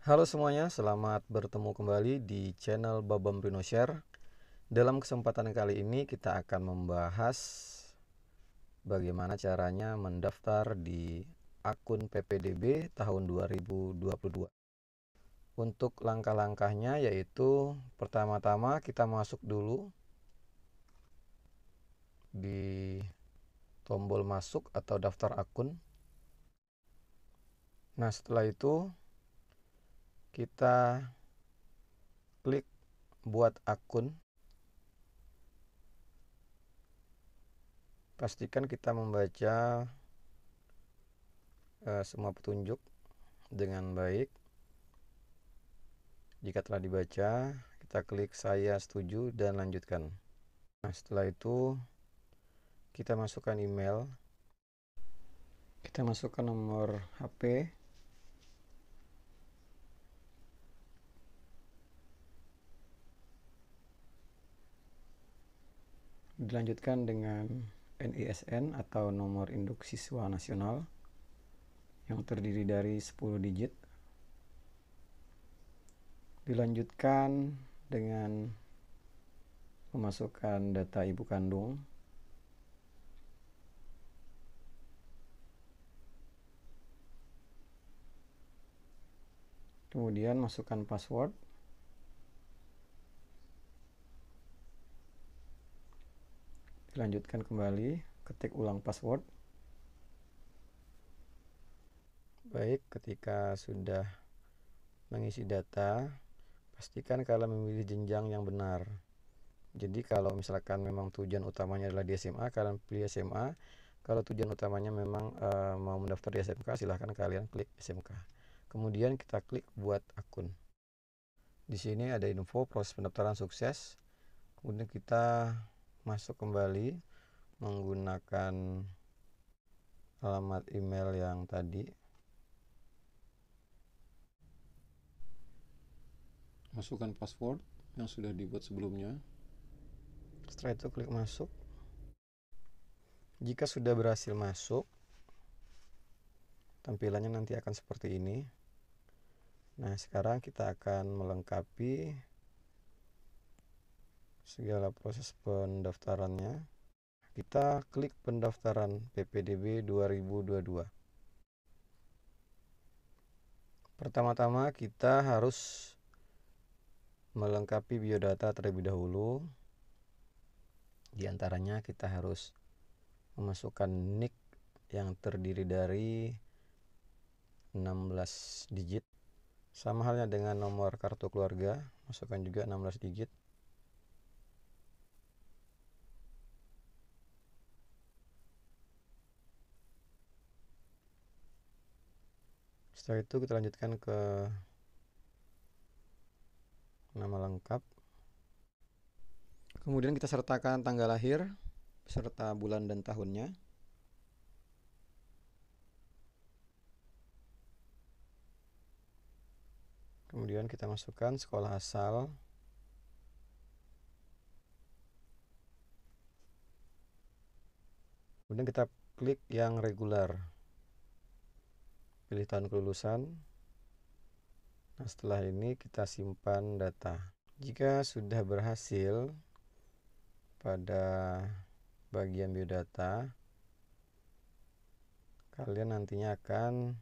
Halo semuanya, selamat bertemu kembali di channel Babam Rino Share. Dalam kesempatan kali ini kita akan membahas bagaimana caranya mendaftar di akun PPDB tahun 2022. Untuk langkah-langkahnya yaitu pertama-tama kita masuk dulu di tombol masuk atau daftar akun. Nah, setelah itu kita klik buat akun. Pastikan kita membaca semua petunjuk dengan baik. Jika telah dibaca, kita klik saya setuju dan lanjutkan. Nah, setelah itu kita masukkan email, kita masukkan nomor HP, dilanjutkan dengan NISN atau nomor induk siswa nasional yang terdiri dari 10 digit. Dilanjutkan dengan memasukkan data ibu kandung. Kemudian masukkan password. Dilanjutkan kembali, ketik ulang password. Baik, ketika sudah mengisi data, pastikan kalian memilih jenjang yang benar. Jadi kalau misalkan memang tujuan utamanya adalah di SMA, kalian pilih SMA. Kalau tujuan utamanya memang mau mendaftar di SMK, silahkan kalian klik SMK. Kemudian kita klik buat akun. Di sini ada info proses pendaftaran sukses. Kemudian kita masuk kembali menggunakan alamat email yang tadi. Masukkan password yang sudah dibuat sebelumnya. Setelah itu klik masuk. Jika sudah berhasil masuk, tampilannya nanti akan seperti ini. Nah, sekarang kita akan melengkapi segala proses pendaftarannya. Kita klik pendaftaran PPDB 2022. Pertama-tama kita harus melengkapi biodata terlebih dahulu. Di antaranya kita harus memasukkan NIK yang terdiri dari 16 digit. Sama halnya dengan nomor kartu keluarga, masukkan juga 16 digit. Setelah itu kita lanjutkan ke nama lengkap. Kemudian kita sertakan tanggal lahir beserta bulan dan tahunnya. Kemudian kita masukkan sekolah asal. Kemudian kita klik yang reguler. Pilih tahun kelulusan. Nah, setelah ini kita simpan data. Jika sudah berhasil pada bagian biodata, kalian nantinya akan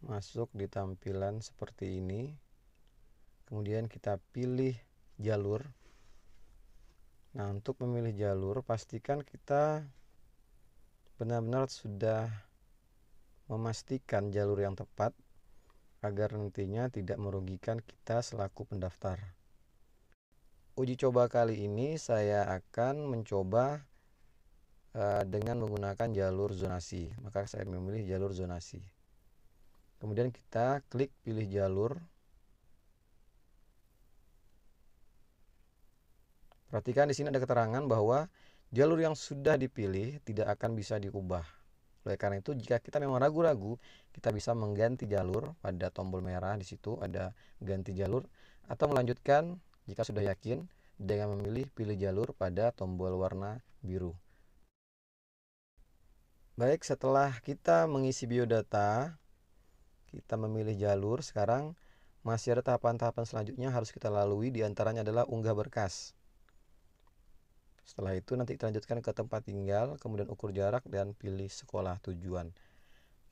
masuk di tampilan seperti ini. Kemudian kita pilih jalur. Nah, untuk memilih jalur, pastikan kita benar-benar sudah memastikan jalur yang tepat agar nantinya tidak merugikan kita selaku pendaftar. Uji coba kali ini saya akan mencoba dengan menggunakan jalur zonasi. Maka saya memilih jalur zonasi. Kemudian kita klik pilih jalur. Perhatikan di sini ada keterangan bahwa jalur yang sudah dipilih tidak akan bisa diubah. Oleh karena itu, jika kita memang ragu-ragu, kita bisa mengganti jalur pada tombol merah di situ ada ganti jalur, atau melanjutkan jika sudah yakin dengan memilih pilih jalur pada tombol warna biru. Baik, setelah kita mengisi biodata, kita memilih jalur. Sekarang masih ada tahapan-tahapan selanjutnya harus kita lalui, diantaranya adalah unggah berkas. Setelah itu nanti kita lanjutkan ke tempat tinggal, kemudian ukur jarak dan pilih sekolah tujuan.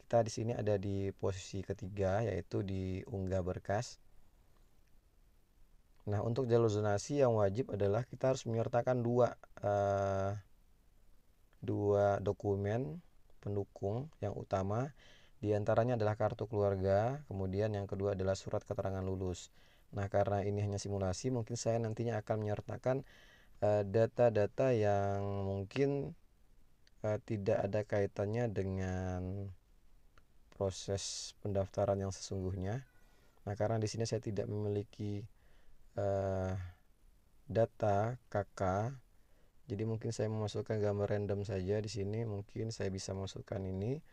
Kita di sini ada di posisi ketiga, yaitu di unggah berkas. Nah, untuk jalur zonasi yang wajib adalah kita harus menyertakan dua dokumen pendukung yang utama. Di antaranya adalah kartu keluarga, kemudian yang kedua adalah surat keterangan lulus. Nah, karena ini hanya simulasi, mungkin saya nantinya akan menyertakan data-data yang mungkin tidak ada kaitannya dengan proses pendaftaran yang sesungguhnya. Nah, karena di sini saya tidak memiliki data KK, jadi mungkin saya memasukkan gambar random saja di sini. Mungkin saya bisa masukkan ini.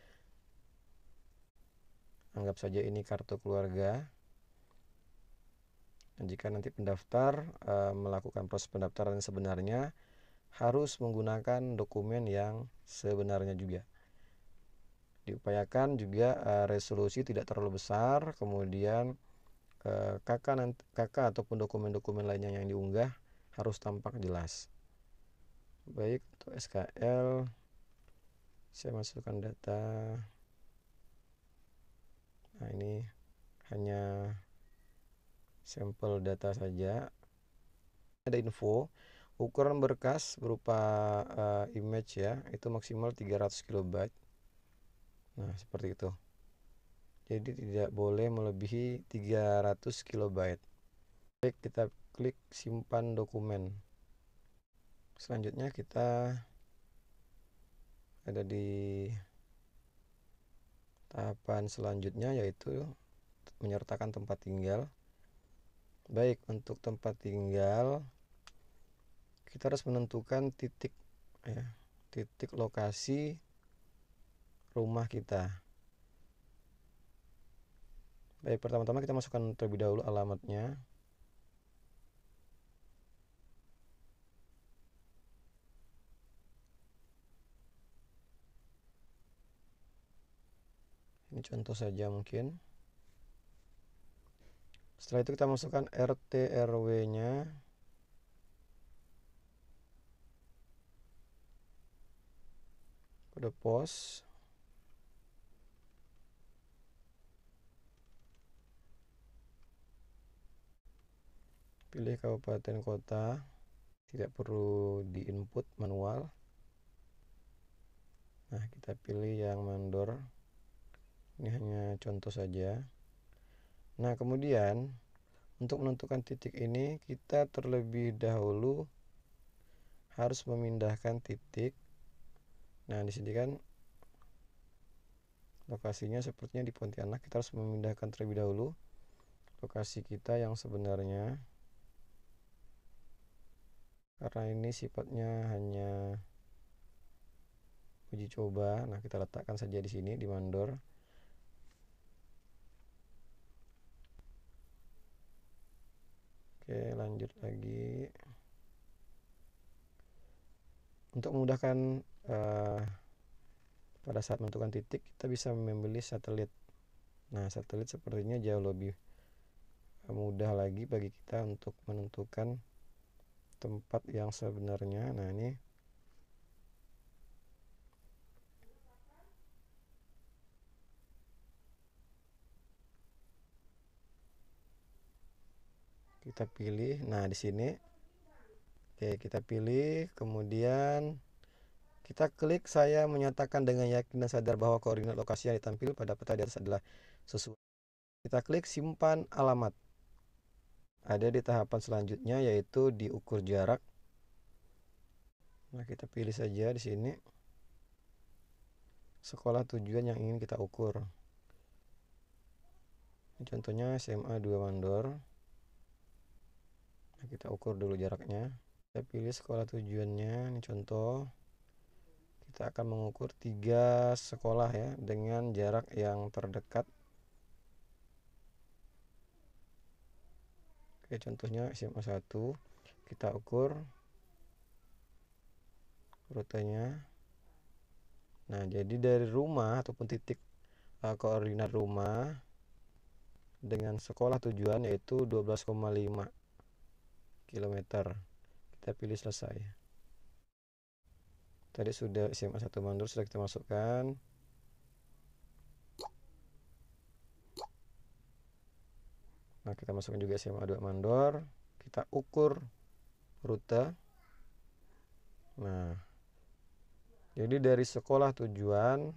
Anggap saja ini kartu keluarga. Dan jika nanti pendaftar melakukan proses pendaftaran sebenarnya, harus menggunakan dokumen yang sebenarnya juga. Diupayakan juga resolusi tidak terlalu besar, kemudian KK ataupun dokumen-dokumen lainnya yang diunggah harus tampak jelas. Baik, untuk SKL saya masukkan data. Nah, ini hanya sampel data saja. Ada info ukuran berkas berupa image ya, itu maksimal 300 KB. Nah, seperti itu. Jadi tidak boleh melebihi 300 KB. Baik, kita klik simpan dokumen. Selanjutnya kita ada di tahapan selanjutnya, yaitu menyertakan tempat tinggal. Baik, untuk tempat tinggal kita harus menentukan titik lokasi rumah kita. Baik, pertama-tama kita masukkan terlebih dahulu alamatnya. Ini contoh saja mungkin. Setelah itu kita masukkan RT RW-nya. Kode pos. Pilih kabupaten kota. Tidak perlu diinput manual. Nah, kita pilih yang mandor. Ini hanya contoh saja. Nah, kemudian untuk menentukan titik ini kita terlebih dahulu harus memindahkan titik. Nah, di sini kan lokasinya sepertinya di Pontianak. Kita harus memindahkan terlebih dahulu lokasi kita yang sebenarnya, karena ini sifatnya hanya uji coba. Nah, kita letakkan saja di sini di mandor. Oke, lanjut lagi. Untuk memudahkan pada saat menentukan titik, kita bisa memilih satelit. Nah, satelit sepertinya jauh lebih mudah lagi bagi kita untuk menentukan tempat yang sebenarnya. Nah, ini kita pilih. Nah, di sini oke, kita pilih, kemudian kita klik saya menyatakan dengan yakin dan sadar bahwa koordinat lokasi yang ditampil pada peta di atas adalah sesuai. Kita klik simpan alamat. Ada di tahapan selanjutnya, yaitu diukur jarak. Nah, kita pilih saja di sini sekolah tujuan yang ingin kita ukur. Ini contohnya SMA 2 Mandor. Nah, kita ukur dulu jaraknya. Kita pilih sekolah tujuannya. Ini contoh. Kita akan mengukur 3 sekolah ya dengan jarak yang terdekat. Oke, contohnya SMA 1. Kita ukur rutenya. Nah, jadi dari rumah ataupun titik koordinat rumah dengan sekolah tujuan yaitu 12,5 km. Kita pilih selesai. Tadi sudah SMA 1 Mandor sudah kita masukkan. Nah, kita masukkan juga SMA 2 Mandor. Kita ukur rute. Nah, jadi dari sekolah tujuan,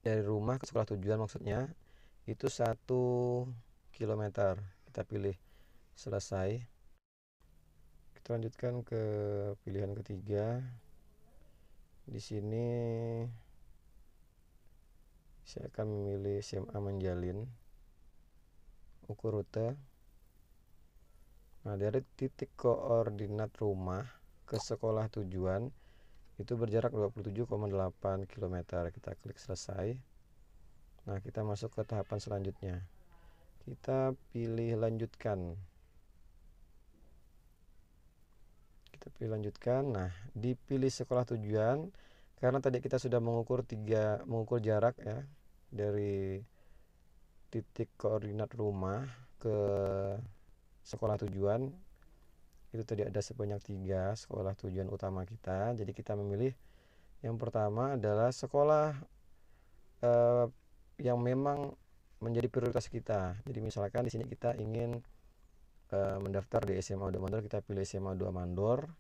dari rumah ke sekolah tujuan maksudnya, itu 1 km. Kita pilih selesai. Kita lanjutkan ke pilihan ketiga. Di sini saya akan memilih SMA Menjalin. Ukur rute. Nah, dari titik koordinat rumah ke sekolah tujuan itu berjarak 27,8 km. Kita klik selesai. Nah, kita masuk ke tahapan selanjutnya. Kita pilih lanjutkan. Kita pilih lanjutkan. Nah, dipilih sekolah tujuan karena tadi kita sudah mengukur jarak ya dari titik koordinat rumah ke sekolah tujuan. Itu tadi ada sebanyak 3 sekolah tujuan utama kita. Jadi kita memilih yang pertama adalah sekolah yang memang menjadi prioritas kita. Jadi misalkan di sini kita ingin mendaftar di SMA 2 Mandor, kita pilih SMA 2 Mandor.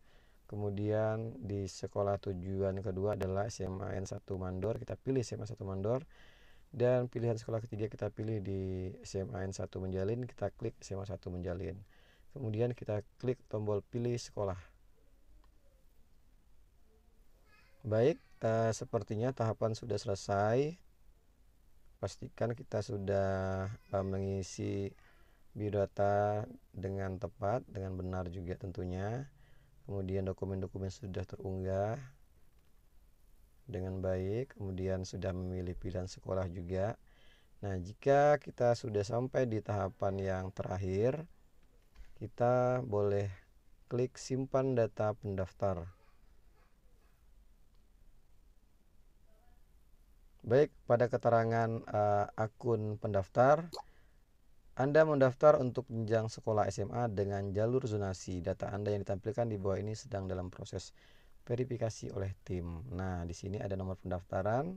Kemudian di sekolah tujuan kedua adalah SMA N1 Mandor, kita pilih SMA 1 Mandor. Dan pilihan sekolah ketiga kita pilih di SMA N1 Menjalin, kita klik SMA 1 Menjalin. Kemudian kita klik tombol pilih sekolah. Baik, sepertinya tahapan sudah selesai. Pastikan kita sudah mengisi biodata dengan tepat, dengan benar juga tentunya. Kemudian dokumen-dokumen sudah terunggah dengan baik, kemudian sudah memilih pilihan sekolah juga. Nah, jika kita sudah sampai di tahapan yang terakhir, kita boleh klik simpan data pendaftar. Baik, pada keterangan akun pendaftar, Anda mendaftar untuk jenjang sekolah SMA dengan jalur zonasi. Data Anda yang ditampilkan di bawah ini sedang dalam proses verifikasi oleh tim. Nah, di sini ada nomor pendaftaran.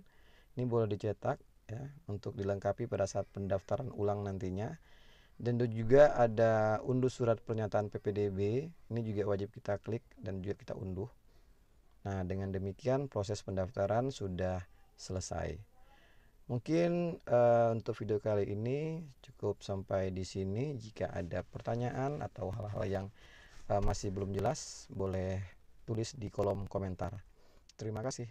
Ini boleh dicetak ya untuk dilengkapi pada saat pendaftaran ulang nantinya. Dan juga ada unduh surat pernyataan PPDB. Ini juga wajib kita klik dan juga kita unduh. Nah, dengan demikian proses pendaftaran sudah selesai. Mungkin untuk video kali ini cukup sampai di sini. Jika ada pertanyaan atau hal-hal yang masih belum jelas, boleh tulis di kolom komentar. Terima kasih.